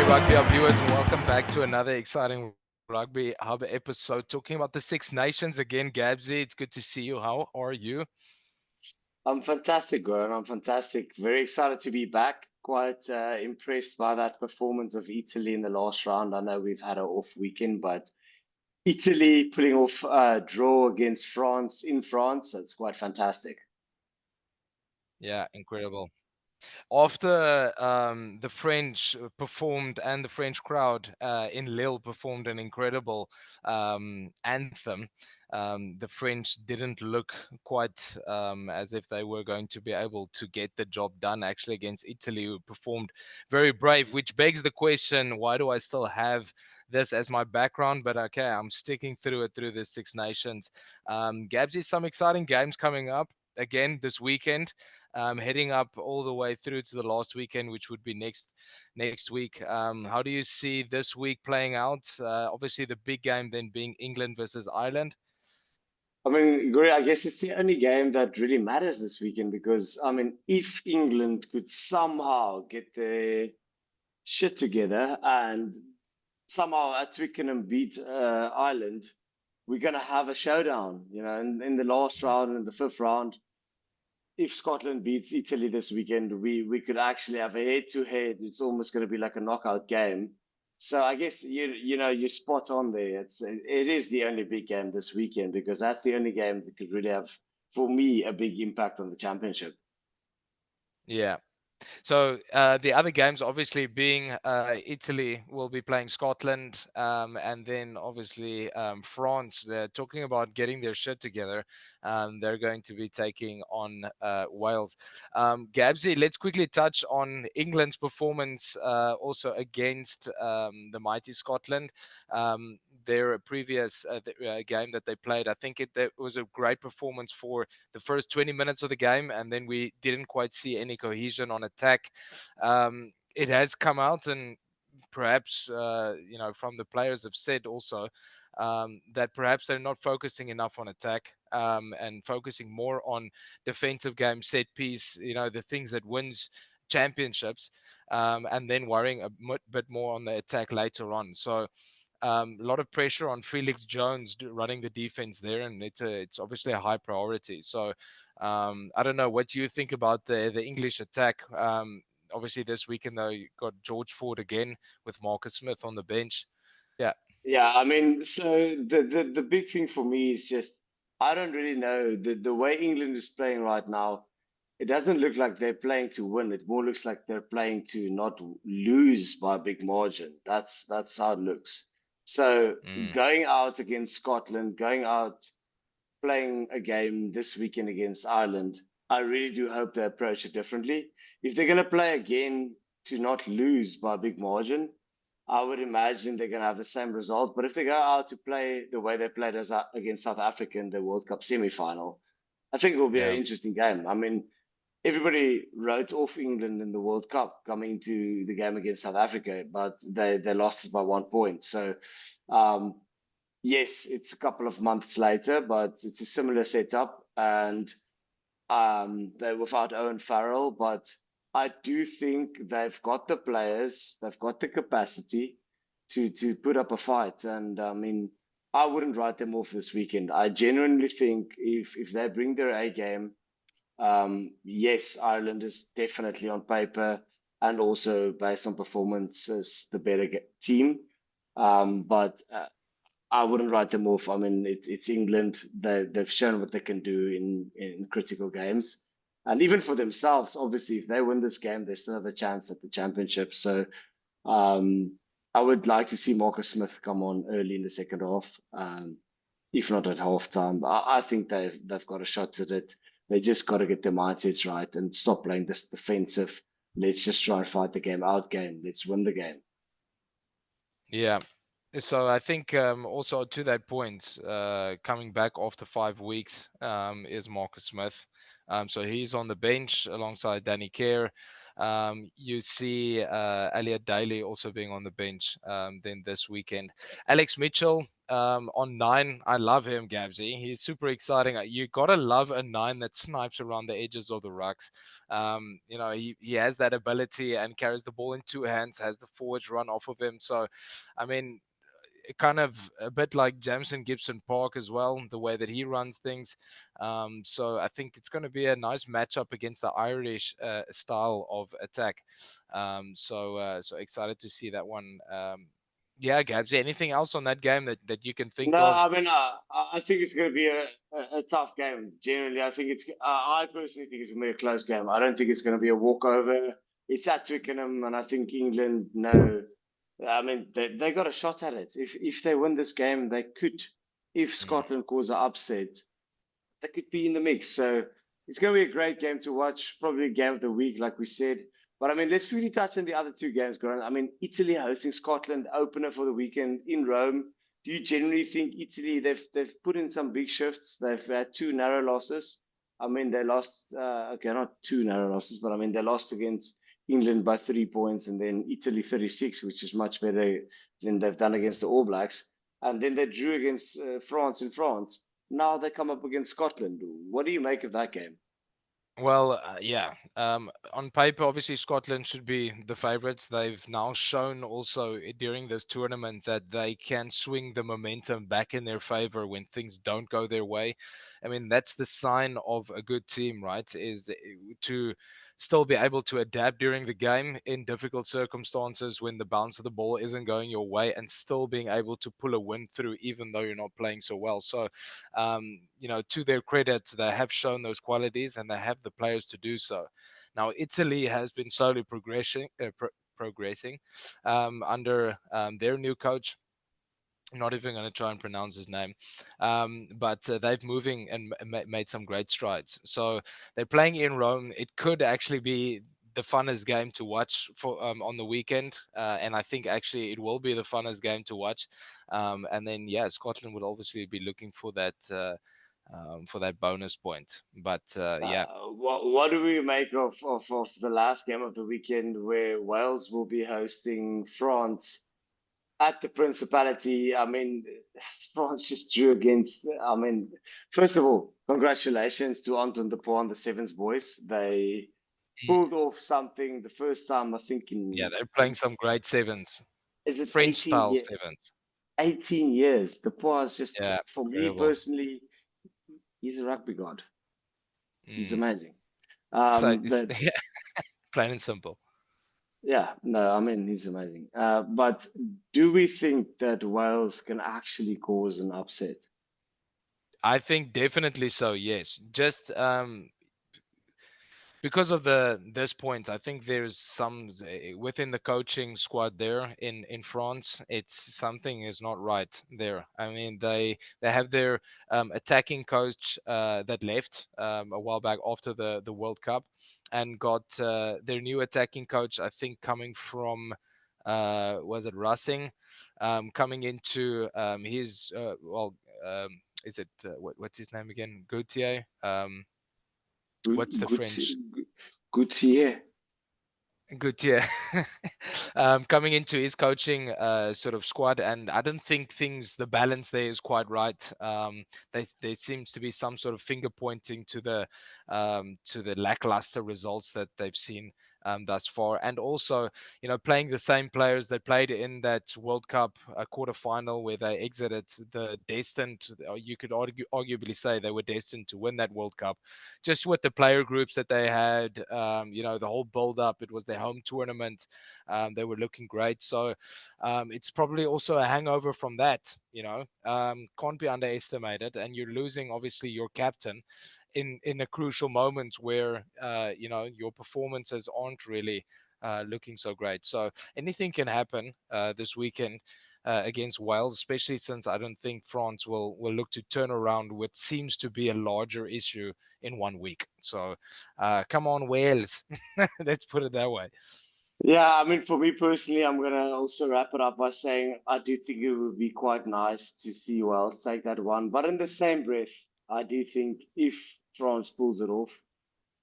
Rugby Hub viewers, and welcome back to another exciting Rugby Hub episode talking about the Six Nations again. Gabsy, it's good to see you. How are you? I'm fantastic, Gordon. I'm fantastic. Very excited to be back. Quite impressed by that performance of Italy in the last round. I know we've had an off weekend, but Italy pulling off a draw against France in France, that's quite fantastic. Yeah, incredible. After the French performed and the French crowd in Lille performed an incredible anthem, the French didn't look quite as if they were going to be able to get the job done actually against Italy, who performed very brave, which begs the question, why do I still have this as my background? But okay, I'm sticking through it through the Six Nations. Gabsy, some exciting games coming up again this weekend, heading up all the way through to the last weekend, which would be next week. How do you see this week playing out? Obviously, the big game then being England versus Ireland. I mean, great. I guess it's the only game that really matters this weekend because, I mean, if England could somehow get their shit together and somehow at Twickenham beat Ireland, we're going to have a showdown, in the last round, in the fifth round. If Scotland beats Italy this weekend, we could actually have a head-to-head. It's almost going to be like a knockout game. So I guess you're spot on there. It is the only big game this weekend because that's the only game that could really have, for me, a big impact on the championship. Yeah. So the other games, obviously, being Italy will be playing Scotland, and then obviously France. They're talking about getting their shit together. They're going to be taking on Wales. Gabsy, let's quickly touch on England's performance also against the mighty Scotland. Their previous game that they played, I think it was a great performance for the first 20 minutes of the game, and then we didn't quite see any cohesion on attack. It has come out, and perhaps from the players have said also that perhaps they're not focusing enough on attack, and focusing more on defensive game, set piece, the things that wins championships, and then worrying a bit more on the attack later on. So a lot of pressure on Felix Jones running the defense there, and it's obviously a high priority. So I don't know what you think about the English attack. Obviously, this weekend though, you got George Ford again with Marcus Smith on the bench. Yeah. Yeah, I mean, so the big thing for me is just I don't really know the way England is playing right now. It doesn't look like they're playing to win. It more looks like they're playing to not lose by a big margin. That's how it looks. So Mm. going out against Scotland, going out playing a game this weekend against Ireland, I really do hope they approach it differently. If they're going to play again to not lose by a big margin, I would imagine they're going to have the same result. But if they go out to play the way they played against South Africa in the World Cup semi-final, I think it will be an Yeah. interesting game. I mean, everybody wrote off England in the World Cup coming to the game against South Africa, but they lost it by 1 point. So, um, yes, it's a couple of months later, but it's a similar setup, and they're without Owen Farrell, but I do think they've got the players, they've got the capacity to put up a fight. And I mean, I wouldn't write them off this weekend. I genuinely think if they bring their A game, yes, Ireland is definitely on paper and also based on performances the better team. But I wouldn't write them off. I mean, it's England. They've shown what they can do in critical games, and even for themselves, obviously, if they win this game, they still have a chance at the championship. So, um, I would like to see Marcus Smith come on early in the second half, if not at halftime. I think they've got a shot at it. They just got to get their mindsets right and stop playing this defensive. Let's just try and fight the game out game. Let's win the game. Yeah. So I think also to that point, coming back after 5 weeks is Marcus Smith. So he's on the bench alongside Danny Kerr. You see Elliot Daly also being on the bench then this weekend. Alex Mitchell on 9. I love him, Gabsy. He's super exciting. You gotta love a 9 that snipes around the edges of the rucks. He has that ability and carries the ball in two hands, has the forwards run off of him. So, I mean, kind of a bit like Jamison Gibson Park as well, the way that he runs things. So I think it's going to be a nice matchup against the Irish style of attack. So excited to see that one. Yeah, Gabs, anything else on that game that you can think No, of? I mean, I think it's going to be a tough game. Generally, I think I personally think it's going to be a close game. I don't think it's going to be a walkover. It's at Twickenham, and I think England know. I mean, they got a shot at it. If they win this game, they could. If Mm. Scotland cause an upset, they could be in the mix. So it's going to be a great game to watch. Probably a game of the week, like we said. But I mean, let's quickly touch on the other two games, Grant. I mean, Italy hosting Scotland, opener for the weekend in Rome. Do you generally think Italy they've put in some big shifts? They've had two narrow losses. I mean, they lost. Okay, not two narrow losses, but I mean they lost against England by 3 points, and then Italy 36, which is much better than they've done against the All Blacks. And then they drew against France in France. Now they come up against Scotland. What do you make of that game? Well, yeah. On paper, obviously Scotland should be the favourites. They've now shown also during this tournament that they can swing the momentum back in their favour when things don't go their way. I mean, that's the sign of a good team, right? Is to still be able to adapt during the game in difficult circumstances when the bounce of the ball isn't going your way, and still being able to pull a win through even though you're not playing so well. So to their credit, they have shown those qualities and they have the players to do so. Now, Italy has been slowly progressing under their new coach. I'm not even going to try and pronounce his name, but they've moving and made some great strides. So they're playing in Rome. It could actually be the funnest game to watch for on the weekend, and I think actually it will be the funnest game to watch. And then yeah, Scotland would obviously be looking for that bonus point. But yeah, What do we make of the last game of the weekend where Wales will be hosting France at the Principality? I mean, France just drew against. I mean, first of all, congratulations to Anton de Pau and the Sevens boys. They pulled off something the first time, I think, yeah, in they're playing some great sevens, is it French style sevens. 18 years. De Pau is just, Yeah, for me incredible. personally, he's a rugby god. He's Mm. amazing. So it's The yeah, plain and simple. Yeah, no, I mean he's amazing. But do we think that Wales can actually cause an upset? I think definitely so. Yes, just because of this point, I think there's some within the coaching squad there in France. It's something is not right there. I mean, they have their attacking coach that left a while back after the World Cup, and got their new attacking coach. I think coming from was it Racing, coming into his is it what's his name again? Gautier. What's the Good, French? good to hear. Good, yeah. Coming into his coaching sort of squad, and I don't think the balance there is quite right. There seems to be some sort of finger pointing to the lackluster results that they've seen thus far, and also playing the same players that played in that World Cup quarterfinal where they exited the destined. You could arguably say they were destined to win that World Cup, just with the player groups that they had, the whole build up. It was their home tournament. They were looking great. So it's probably also a hangover from that, can't be underestimated. And you're losing, obviously, your captain in a crucial moment where, your performances aren't really looking so great. So anything can happen this weekend against Wales, especially since I don't think France will look to turn around what seems to be a larger issue in 1 week. So come on, Wales. Let's put it that way. Yeah, I mean, for me personally, I'm gonna also wrap it up by saying I do think it would be quite nice to see Wales take that one. But in the same breath, I do think if France pulls it off,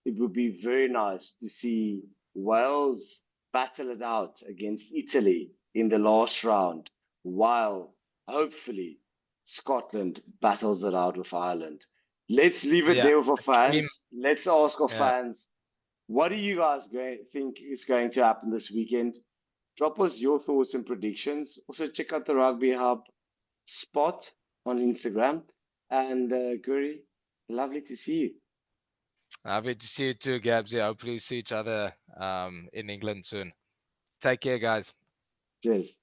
it would be very nice to see Wales battle it out against Italy in the last round, while hopefully Scotland battles it out with Ireland. Let's leave it Yeah, there with our a dream. fans. Let's ask our Yeah. fans, what do you guys think is going to happen this weekend? Drop us your thoughts and predictions. Also, check out the Rugby Hub spot on Instagram. And Guri, lovely to see you. Happy to see you too, Gabs. Yeah, hopefully see each other in England soon. Take care, guys. Cheers.